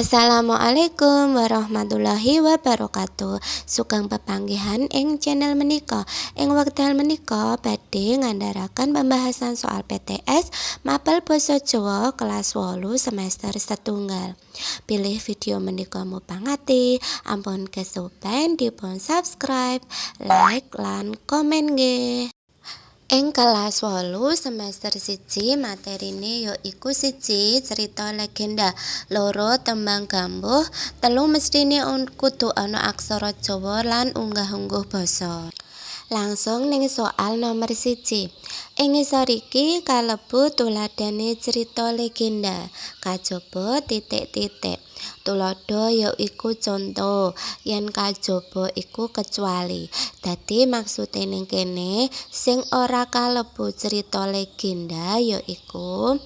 Assalamualaikum warahmatullahi wabarakatuh. Sugeng pepanggihan ing channel menika. Ing wekdal menika badhe ngandharaken pembahasan soal PTS mapel basa Jawa kelas 8 semester setunggal. Pilih video menika mupangati, ampun kesupen dipun subscribe, like lan komen nggih. Ing kelas 8 semester 1 materine yaiku 1 cerita legenda, 2 tembang gambuh, 3 mestine kudu ana aksara Jawa lan unggah-ungguh basa. Langsung ning soal nomor 1. Ing ngisor iki kalebu tuladhane cerita legenda, kajaba titik-titik. Tuladha yaiku conto, yen kajaba iku kecuali. Dadi maksude ning kene sing ora kalebu cerita legenda yaiku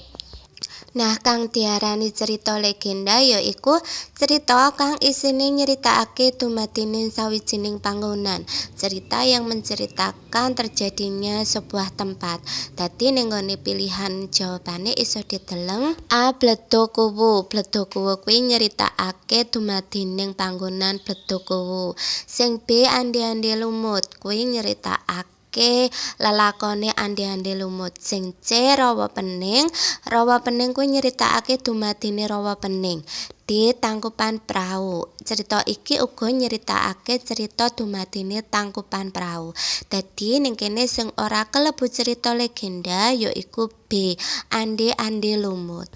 kang diarani cerita legenda yaiku cerita kang isine nyeritakake dumadining sawijining panggonan, cerita yang menceritakan terjadinya sebuah tempat. Dadi ning nggone pilihan jawabane iso diteleng A. Bledhokuwu. Bledhokuwu kuwi nyeritakake dumadining panggonan Bledhokuwu. Sing B. Andi-andi lumut kuwi nyeritakake lelakone andi-andi lumut. Sing C. Rawa pening. Rawa pening kuwi nyeritakake dumadine rawa pening. D. Tangkupan Prau. Cerita iki uga nyeritakake cerita dumadine tangkupan prau. Dadi ning kene sing ora kalebu cerita legenda yaiku B. Andi-andi lumut.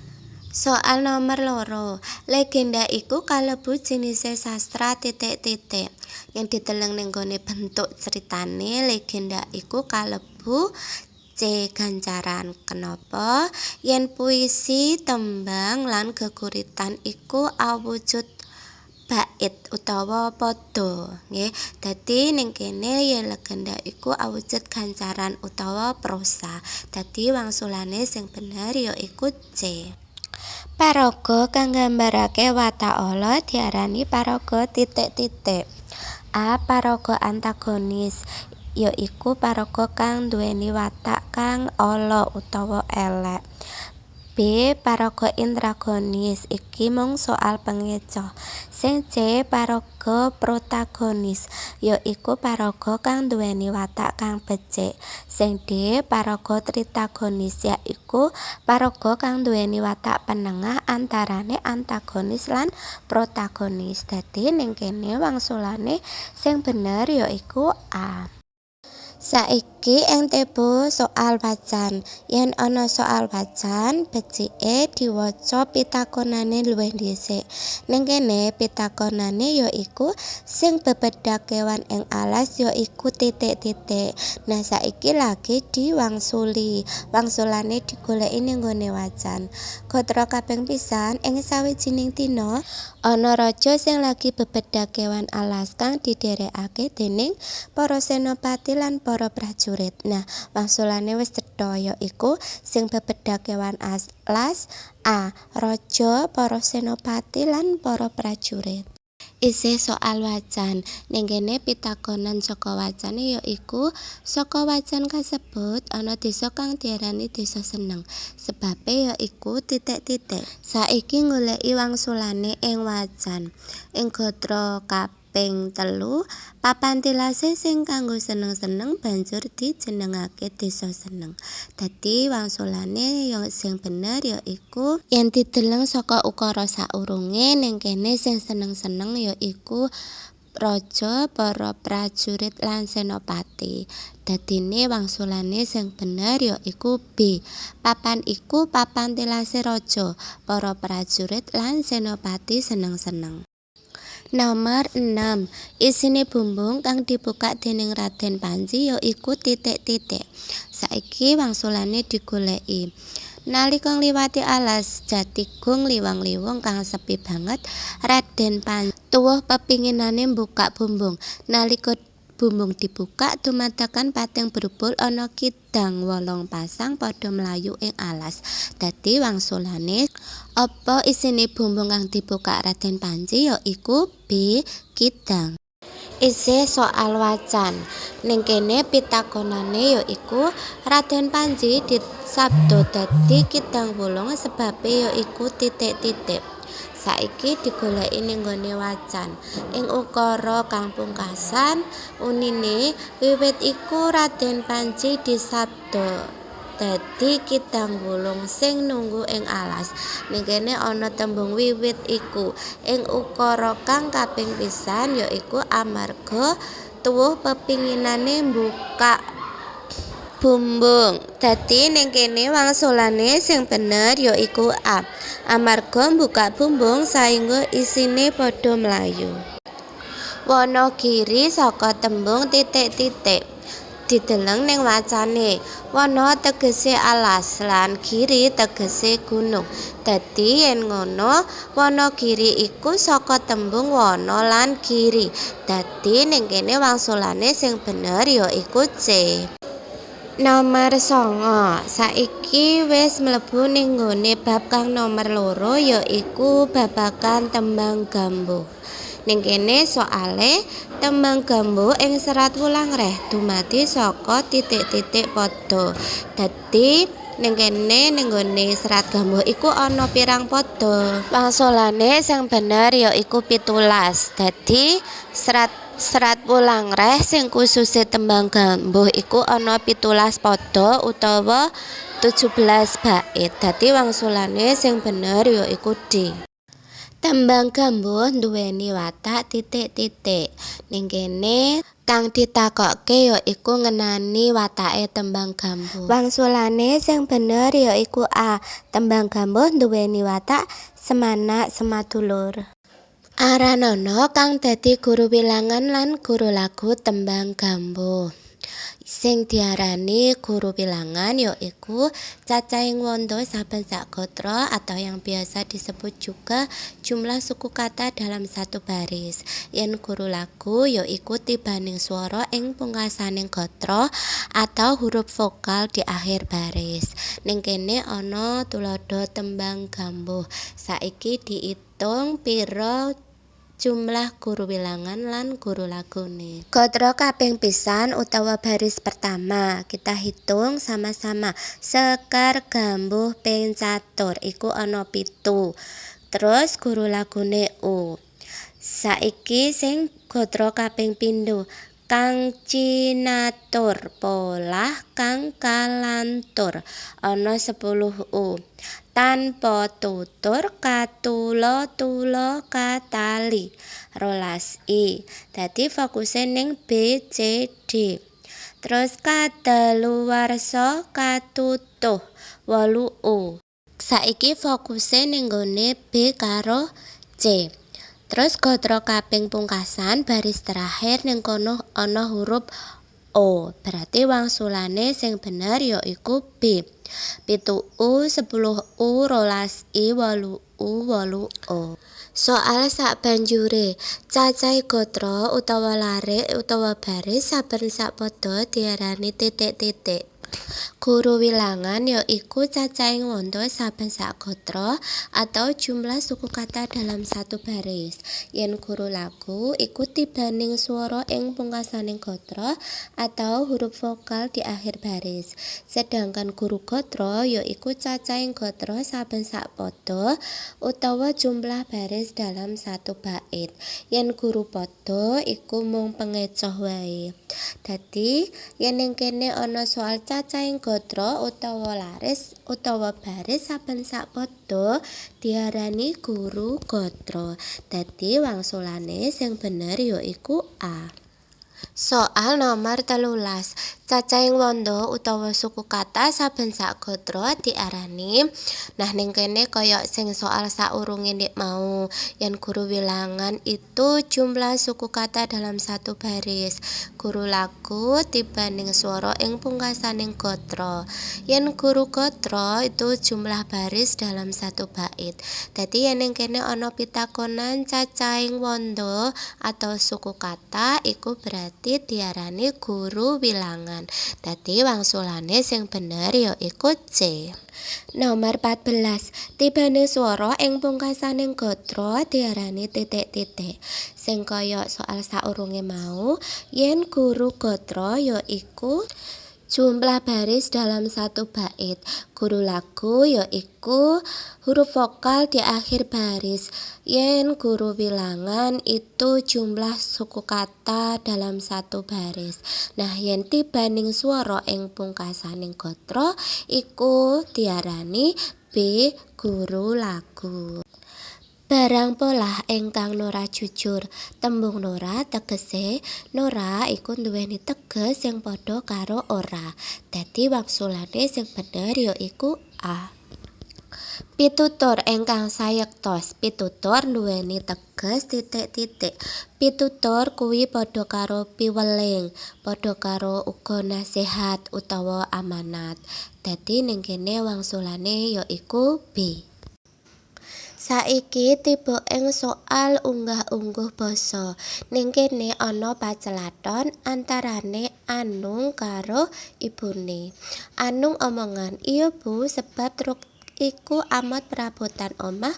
Soal nomor 2. Legenda iku kalebu jenise sastra titik-titik. Yang diteleng ning gone bentuk ceritane legenda iku kalebu C. Gancaran. Kenapa? Yen puisi, tembang lan geguritan iku awujud bait utawa padha, nggih. Dadi ning kene yen legenda iku awujud gancaran utawa prosa. Dadi wangsulane sing bener yaiku C. Paraga kang nggambarake watak ala diarani paraga titik-titik. A. Paraga antagonis yaiku paraga kang duweni watak kang ala utawa elek. B. Paraga intragonis iki mung soal pengecoh. Sing C. Paraga protagonis yaiku paraga kang duweni watak kang becik. Sing D. Paraga tritagonis yaiku paraga kang duweni watak penengah antarane antagonis lan protagonis. Dadi ning kene wangsulane sing bener yaiku A. Saiki ing tebo soal wacan. Yen ana soal wacan, becike diwaca pitakonane luwih dhisik. Ning kene pitakonane yaiku sing bebedak kewan ing alas yaiku titik-titik. Nah saiki lagi diwangsuli. Wangsulane digoleki ning nggone wacan. Gatra kaping pisan ing sawijining dina ana raja sing lagi bebedak kewan alas kang didherekake dening para senopati lan para prajurit. Nah, wangsulane wis cetha yaiku sing bebedak kewan alas A. Raja, para senopati lan para prajurit. Isih soal wacan. Ning kene pitakonan saka wacane yaiku saka wacan kasebut ana desa kang diarani desa seneng. Sebabe yaiku titik-titik. Saiki goleki wangsulane ing wacan. Ing gatra kaping 3, papan tilase sing kanggo seneng-seneng banjur dijenengake desa seneng. Dadi wangsulane sing bener yaiku yen dideleng saka ukara saurunge ning kene sing seneng-seneng yaiku raja, para prajurit lan senopati. Dadine wangsulane sing bener yaiku B. Papan iku papan tilase raja, para prajurit lan senopati seneng-seneng. Nomor 6. Isine bumbung kang dibuka dening Raden Panji yaiku titik-titik. Saiki wangsulane digoleki. Nalika ngliwati alas Jatigung liwang-liwung kang sepi banget, Raden Panji tuwuh pepinginane mbukak bumbung. Nalika bumbung dibuka dumadakan pating brubul ana kidang 8 pasang padha mlayu ing alas. Dadi wangsulane apa isine bumbung kang dibuka Raden Panji yaiku B. Kidang. Isih soal wacan. Ning kene pitakonane yaiku Raden Panji disabda dadi kidang wulung sebabe yaiku titik-titik. saiki digoleki ning nggone wacan. Ing ukara kang pungkasan unine wiwit iku Raden Panji disabda dadi kidang wulung sing nunggu ing alas. Ning kene ana tembung wiwit iku. Ing ukara kang kaping pisan yaiku amarga tuwuh pepinginane mbukak bumbung. Dadi ning kene wangsulane sing bener yaiku A. Amarga mbukak bumbung saengga isine padha mlayu. Wonogiri saka tembung titik-titik. Dideleng ning wacane. Wana tegese alas lan giri tegese gunung. Dadi yen ngono Wonogiri iku saka tembung wana lan giri. Dadi ning kene wangsulane sing bener yaiku C. Nomor 9. Saiki wis mlebu ning nggone bab kang nomor 2 yaiku babagan tembang gambuh. Ning kene soale tembang gambuh ing serat wulang reh dumadi saka titik-titik padha. Dadi ning kene ning nggone serat gambuh iku ana pirang padha. Wangsulane sing bener yaiku 17. Dadi serat wulang reh sing kususe tembang gambuh iku ana 17 padha utawa 17 bait. Dadi wangsulane sing bener yaiku D. Tembang gambuh nduweni watak titik-titik. Ning kene kang ditakokke yaiku ngenani watake tembang gambuh. Wangsulane sing bener yaiku A. Tembang gambuh nduweni watak semanak semadulur. Aranana kang dadi guru wilangan lan guru lagu tembang gambuh. Sing diarani guru bilangan yaiku cacahing wanda saben sak gatra atau yang biasa disebut juga jumlah suku kata dalam satu baris. Yen guru lagu yaiku tibaning swara ing pungkasaning gatra atau huruf vokal di akhir baris. Ning kene ana tuladha tembang gambuh. Saiki diitung pira jumlah guru bilangan lan guru lagune. Gatra kaping pisan utawa baris pertama kita hitung sama-sama. Sekar gambuh ping catur iku ana 7. Terus guru lagune U. Saiki sing gatra kaping pindho. Kang cinatur polah kang kalantur ana 10 U. Tanpa tutur katula-tula katali 12 I. Dadi fokuse ning B C D. Terus kadaluwarsa katutuh 8 U. Saiki fokuse ning nggone B karo C. Terus gatra kaping pungkasan baris terakhir ning kono ana huruf O. Berarti wangsulane sing bener yaiku B. 7 U, 10 U, 12 I, 8 U, 8 O. Soal sak banjure, cacahing gatra utawa lare utawa baris saben sak pada diarani titik-titik. Guru wilangan yaiku cacahing wanda saben sak gatra atau jumlah suku kata dalam satu baris. Yen guru lagu iku tibaning swara ing pungkasaning gatra atau huruf vokal di akhir baris. Sedangkan guru gatra yaiku cacahing gatra saben sak pada utawa jumlah baris dalam satu bait. Yen guru pada iku mung pengecoh wae. Dadi yen ning kene ana soal cacahing gatra utawa laris utawa baris saben sak pada diarani guru gatra. Dadi wangsulane sing bener yaiku A. Soal nomor 13. Cacahing wanda utawa suku kata saben sak gatra diarani. Nah ning kene kaya sing soal saurunge nek mau. Yen guru wilangan itu jumlah suku kata dalam satu baris. Guru lagu tibaning swara ing pungkasaning gatra. Yen guru gatra itu jumlah baris dalam satu bait. Dadi yen ning kene ana pitakonan cacahing wanda atau suku kata iku berarti diarani guru wilangan. Dadi wangsulane sing bener yaiku C. Nomor 14. Tibaning swara ing pungkasaning gatra diarani titik-titik. Sing kaya soal saurunge mau, yen guru gatra yaiku Jumlah baris dalam satu bait. Guru lagu yaiku huruf vokal di akhir baris. Yen guru bilangan itu jumlah suku kata dalam satu baris. Nah, yen tibaning swara ing pungkasaning gatra iku diarani B guru lagu. Barang polah ingkang nora jujur. Tembung nora tegese nora iku nduweni teges sing padha karo ora. Dadi wangsulane sing bener yaiku A. Pitutur ingkang sayektos. Pitutur nduweni teges titik-titik. Pitutur kuwi padha karo piweling, padha karo uga nasihat utawa amanat. Dadi ning kene wangsulane yaiku B. Saiki tiba ing soal unggah-ungguh basa. Ning kene ana pacelathon antarane Anung karo ibune. Anung omongan, "Iya Bu, sebab truk iku amat perabotan omah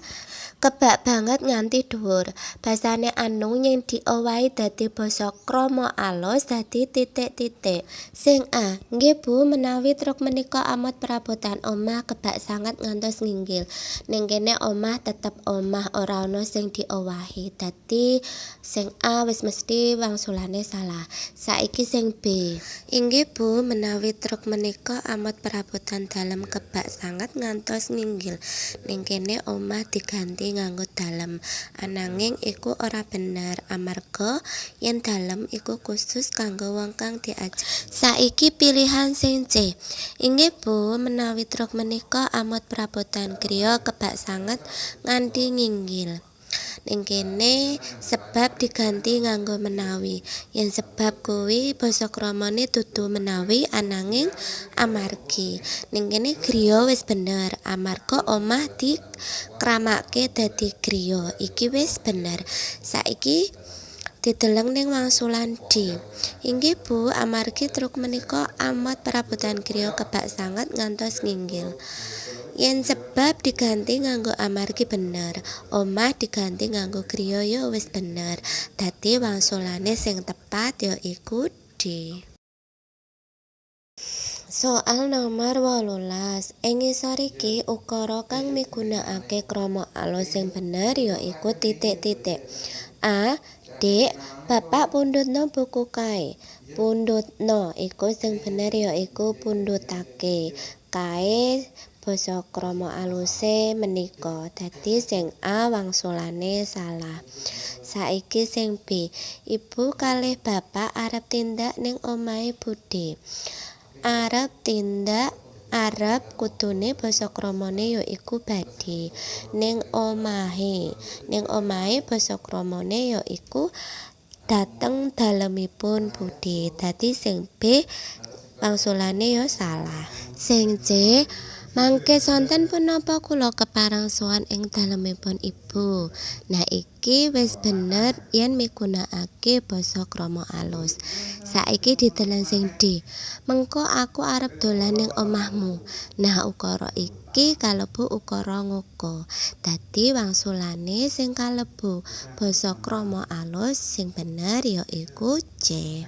kebak banget nganti dhuwur." Basane Anung yen diowahi dadi basa krama alus dadi titik-titik. Sing A, "Nggih Bu, menawi truk menika amat perabotan omah kebak sanget ngantos nginggil." Ning kene omah tetep omah, ora ana sing diowahi. Dadi sing A wis mesti wangsulane salah. Saiki sing B. "Inggih Bu, menawi truk menika amat perabotan dalem kebak sanget ngantos nginggil." Ning kene omah diganti nganggo dalem. Ananging iku ora bener amarga yen dalem iku khusus kanggo wong kang diajak. Saiki pilihan sing C. "Inggih Bu, menawi truk menika amat perabotan griya kebak sanget nganti nginggil." Ning kene sebab diganti nganggo menawi. Yen sebab kuwi basa kramane dudu menawi ananging amargi. Ning kene griya wis bener amarga omah dikramake dadi griya. Iki wis bener. Saiki dideleng ning wangsulan D. "Inggih Bu, amargi truk menika amat perabotan griya kebak sanget ngantos nginggil." Yen sebab diganti nganggo amargi bener, omah diganti nganggo griya ya wis bener. Dadi wangsulane sing tepat yaiku D. Soal nomor 18. Ing ngisor iki ukara kang migunakake krama alus sing bener yaiku titik-titik. A. Dik, Bapak pundhutna buku kae. Pundhutna iku sing bener yaiku pundhutake. Kae basa krama aluse menika. Dadi sing A wangsulane salah. Saiki sing B. Ibu kalih bapak arep tindak ning omahe Budhe. Arep tindak arep kudune basa kramane yaiku badhe. Ning omahe basa kramane yaiku dateng dalemipun Budhe. Dadi sing B wangsulane ya salah. Sing C. Mangke sonten punapa kula kepareng sowan ing dalemipun ibu. Nah iki wis bener yen migunakake basa krama alus. Saiki dideleng sing D. Mengko aku arep dolan ning omahmu. Nah ukara iki kalebu ukara ngoko. Dadi wangsulane sing kalebu basa krama alus sing bener yaiku C.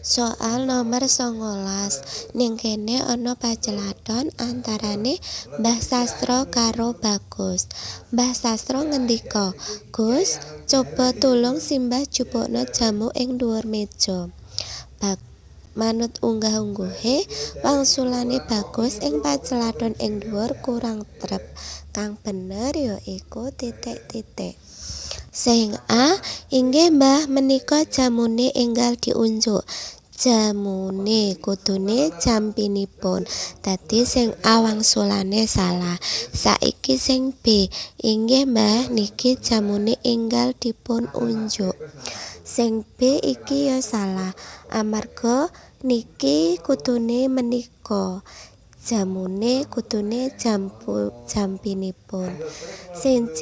Soal nomor 19. Ning kene ana pacelathon antarane Mbah Sastra karo Bagus. Mbah Sastra ngendika, "Gus, coba tulung simbah jupukna jamu ing dhuwur meja." Manut unggah-ungguhe wangsulane Bagus ing pacelathon ing dhuwur kurang trep. Kang bener yaiku titik-titik. Sing A. Inggih Mbah, menika jamune enggal diunjuk. Jamune kudune jampinipun. Dadi sing A wangsulane salah. Saiki sing B. Inggih Mbah, niki jamune enggal dipun unjuk. Sing B iki ya salah amarga niki kudune menika. Jamune kudune jampinipun. Sing C.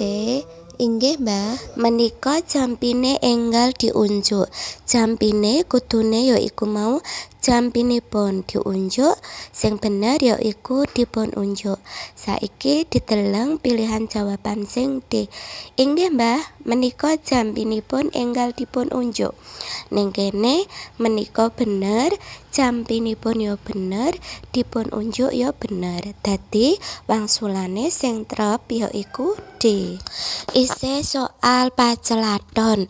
Inggih Mbah, menika jampine enggal diunjuk. Jampine kudune yaiku mau jampinipun diunjuk, sing bener yaiku dipun unjuk. Saiki dideleng pilihan jawaban sing D. Inggih Mbah, menika jampinipun enggal dipun unjuk. Ning kene menika bener, jampinipun ya bener, dipun unjuk ya bener. Dadi wangsulane sing trep yaiku D. Isih soal pacelathon.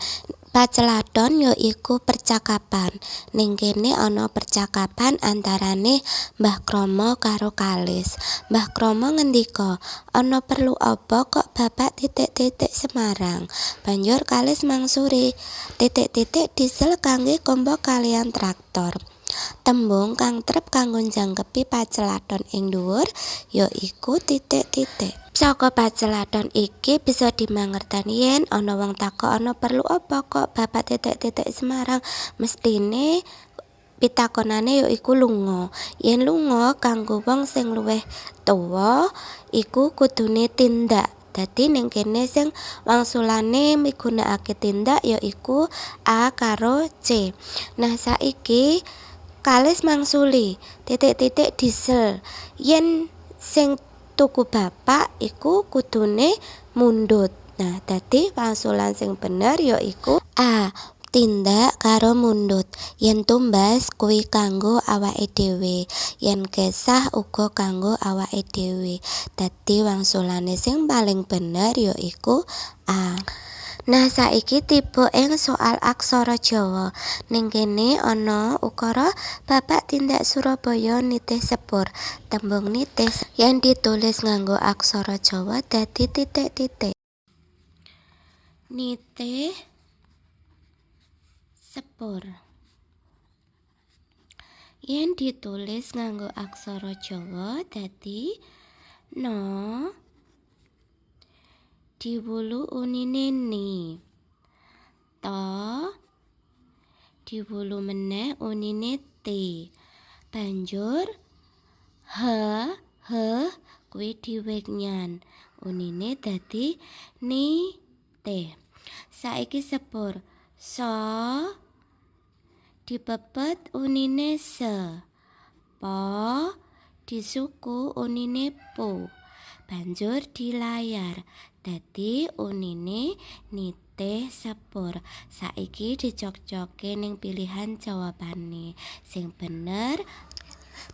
Pacelathon yaiku percakapan. Ning kene ana percakapan antarane Mbah Kromo karo Kalis. Mbah Kromo ngendika, "Ana perlu apa kok Bapak titik-titik Semarang?" Banjur Kalis mangsuri, "Titik-titik diesel kangge kombo kaliyan traktor." Tembung kang trep kanggo njangkepi pacelathon ing dhuwur yaiku titik-titik. Saka pacelathon iki bisa dimangerteni yen ana wong takok ana perlu apa kok Bapak titik-titik Semarang, mestine pitakonane yaiku lunga. Yen lunga kanggo wong sing luwih tuwa iku kudune tindak. Dadi ning kene sing wangsulane migunakake tindak yaiku A karo C. Nah saiki Kalis mangsuli titik-titik diesel. Yen sing tuku bapak iku kudune mundhut. Nah, dadi wangsulan sing bener yaiku A. Tindak karo mundhut. Yen tumbas kuwi kanggo awake dhewe, yen kesah uga kanggo awake dhewe. Dadi wangsulane sing paling bener yaiku A. Nah, saiki tiba ing soal aksara Jawa. Ning kene ana ukara Bapak tindak Surabaya nitih sepur. Tembung nitih yen ditulis nganggo aksara Jawa dadi titik-titik. Nitih sepur. Yen ditulis nganggo aksara Jawa dadi no diwulu unine ni. To diwulu meneh unine T. Banjur h kuwi diwegnyan. Unine dadi ni T. Saiki sepur. So dipepet unine se. Po disuku unine pu. Banjur dilayar. Dadi unine nitih sepur. Saiki dicok-coke ning pilihan jawabane. Sing bener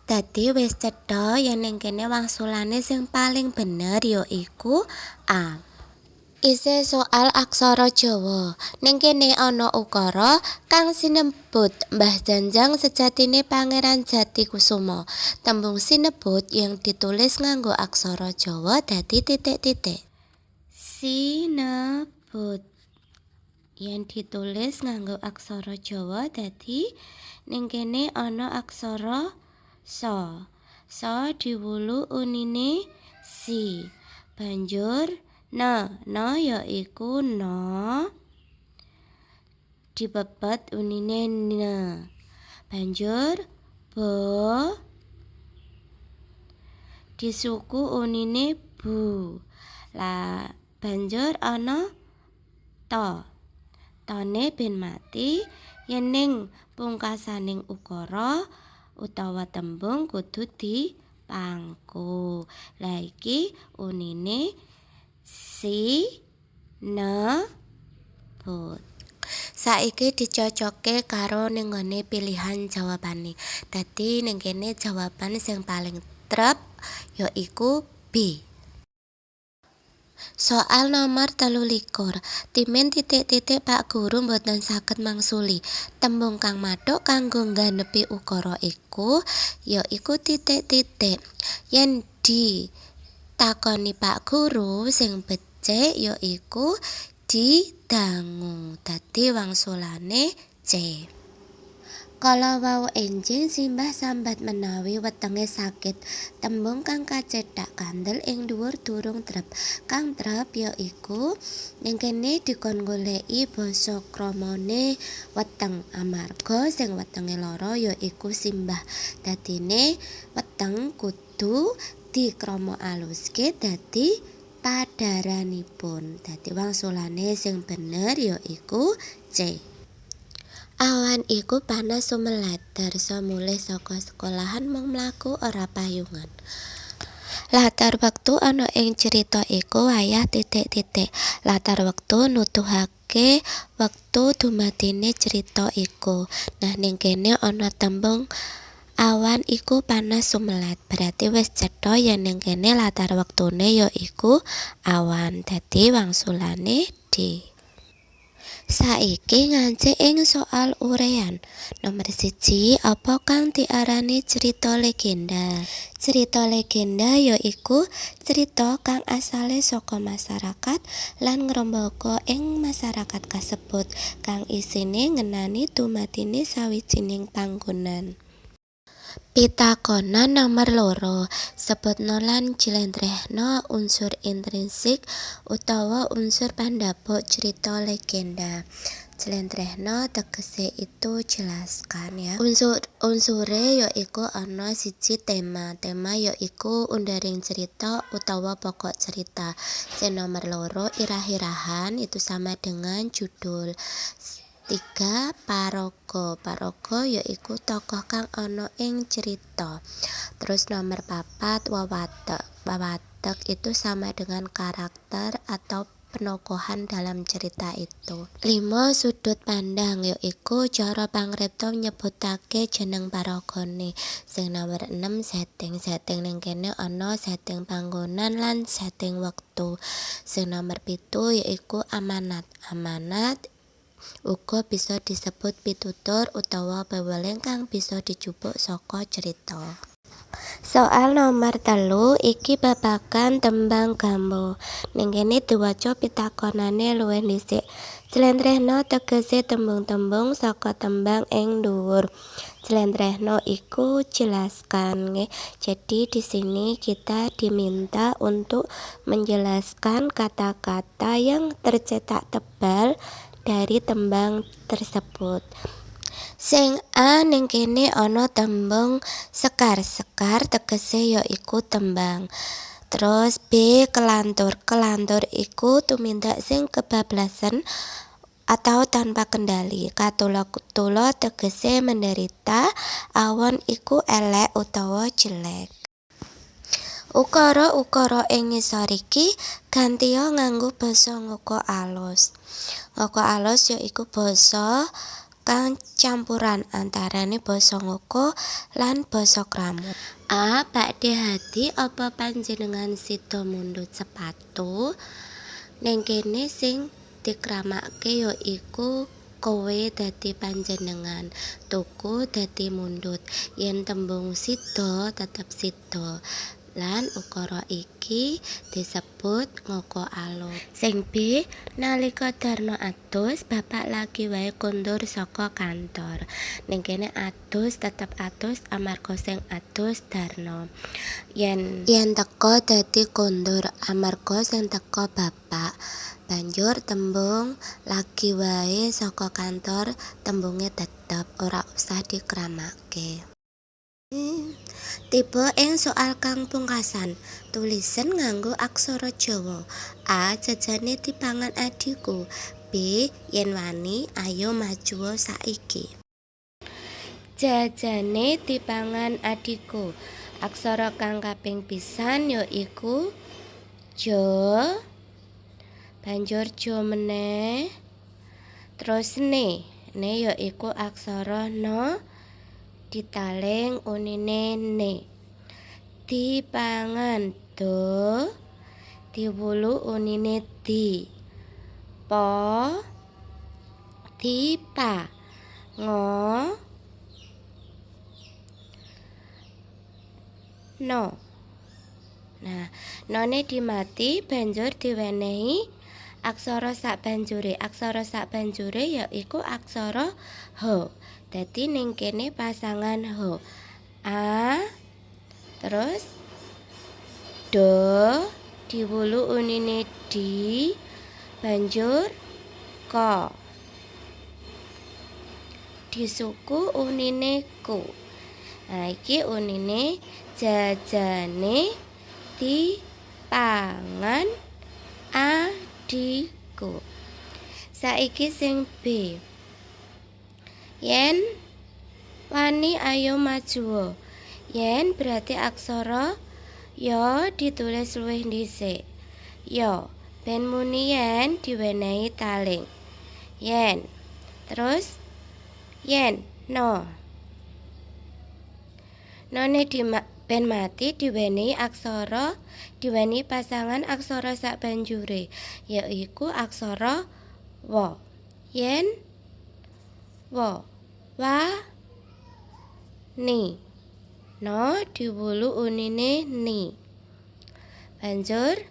dadi wis cetha yen ning kene wangsulane sing paling bener yaiku A. Isih soal aksara Jawa. Ning kene ana ukara kang sinebut Mbah Janjang sejatine Pangeran Jatikusuma. Tembung sinebut yang ditulis nganggo aksara Jawa dadi titik-titik. Sinebut yang ditulis nganggo aksara Jawa dadi ning kene ana aksara so. So diwulu unine si. Banjur no yaiku no dipepet unine ne. Banjur bo disuku unine bu. Lah banjur ana to. Tone ben mati yen ning pungkasaning ukara utawa tembung kudu dipangku. Lah iki unine si ne but. Saiki dicocoke karo ning ngene pilihan jawabane. Dadi ning kene jawaban sing paling trep yaiku B. Soal nomor 23. Timen titik-titik Pak Guru mboten saged mangsuli. Tembung kang mathuk kanggo ngganepi ukara iku yaiku titik-titik. Yen ditakoni Pak Guru sing becik yaiku didangu. Dadi wangsulane C. Kala wau enjing simbah sambat menawi wetenge sakit. Tembung kang kacethak kandel ing dhuwur durung trep. Kang trep yaiku ning kene dikon goleki basa kramane weteng amarga sing wetenge lara yaiku simbah. Dadine weteng kudu dikrama aluske dadi padaranipun. Dadi wangsulane sing bener yaiku C. Awan iku panas sumelet, Darso mulih saka sekolahan mung mlaku ora payungan. Latar wektu ana ing cerita iku wayah titik-titik. Latar wektu nuduhake wektu dumadine cerita iku. Nah ning kene ana tembung awan iku panas sumelet. Berarti wis cetha yen ning kene latar wektune ya iku awan. Dadi wangsulane D. Saiki ngancik ing soal urean. Nomor 1, apa kang diarani cerita legenda? Cerita legenda ya iku cerita kang asale saka masyarakat lan ngrembaka ing masyarakat kasebut kang isine ngenani dumadine sawijining panggonan. Pitakonan nomor 2, sebutno lan jlentrehno unsur intrinsik utawa unsur pandhapuk cerita legenda. Jlentrehno tegese itu jelaskan ya. Unsure ya iku ana 1 tema. Tema ya iku undharing cerita utawa pokok cerita. Sing nomor 2 irah-irahan itu sama dengan judul. 3 paraga. Paraga ya iku tokoh kang ana ing cerita. Terus nomor 4 wewatek. Wewatek itu sama dengan karakter atau penokohan dalam cerita itu. 5 sudut pandang ya iku cara pangripta nyebutake jeneng paragane. Sing nomor 6 setting. Setting ning kene ana setting panggonan lan setting wektu. Sing nomor 7 ya iku amanat. Amanat uga bisa disebut pitutur utawa peweling kang bisa dijupuk saka cerita. Soal nomor 3 iki babagan tembang gambo. Ning kene diwaca pitakonane luwih dhisik. Jlentrehno tegese tembung-tembung saka tembang ing dhuwur. Jlentrehno iku jelaskan nggih. Jadi di sini kita diminta untuk menjelaskan kata-kata yang tercetak tebal dari tembang tersebut. Sing A ning kene ana tembung sekar. Sekar tegese ya iku tembang. Terus B kelantur. Kelantur iku tumindak sing kebablasan atau tanpa kendali. Katula-tula tegese menderita. Awan iku elek utawa jelek. Ukara-ukara ing ngisor iki gantiya nganggo basa ngoko alus. Ngoko alus ya iku basa kang campuran antarane basa ngoko lan basa krama. A. Pakde hadi apa panjenengan sida mundhut sepatu? Ning kene sing dikramake ya iku kowe dadi panjenengan, tuku dadi mundhut. Yen tembung sida tetep sida. Lan ukara iki disebut ngoko alus. Sing B, nalika Darno adus, bapak lagi wae kondur saka kantor. Ning kene adus tetep adus amarga sing adus Darno. Yen teka dadi kondur amarga sing teka bapak. Banjur tembung lagi wae saka kantor tembunge tetep ora usah dikramake. Tiba ing soal kang pungkasan, tulisan nganggo aksara Jawa. A. Jajane dipangan adhiku. B. Yen wani ayo maju saiki. Jajane dipangan adhiku. Aksara kang kaping pisan ya iku Ja. Banjur Ja meneh. Terus ne. Ne ya iku aksara No. Ditaling unine ne. Dipangan Do. Diwulu unine di. Po. Dipa. Ngo. No. Nah, none dimati banjur diwenehi aksara sabanjure. Aksara sabanjure ya iku aksara H. Dadi ning kene pasangan H. A terus Do diwulu unine di banjur Ko. Disuku unine ku. Nah iki unine jajane dipangan adhiku. Saiki sing B. Yen wani ayo maju. Yen berarti aksara ya ditulis luwih dhisik. Ya ben muni yen diwenehi taling. Yen. Terus yen no. None ben mati diwenehi aksara diwenehi pasangan aksara sabanjure yaiku aksara wa. Yen wa wa ni. No diwulu unine ni. Banjur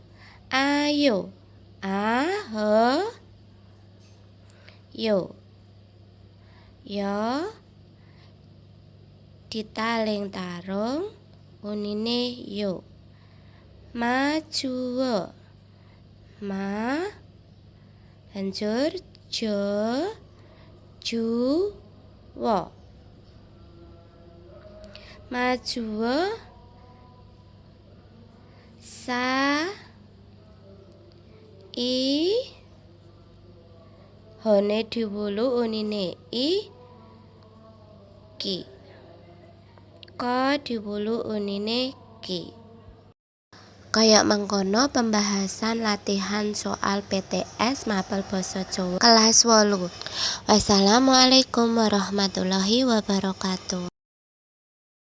ayo a he yo. Ya ditaling tarung unine yo. Maju ma. Banjur je ju wo. Maju sa i hone diwulu unine i ki. Ko diwulu unine ki. Kayak mengkono pembahasan latihan soal PTS mapel basa Jawa kelas 8. Wassalamualaikum warahmatullahi wabarakatuh.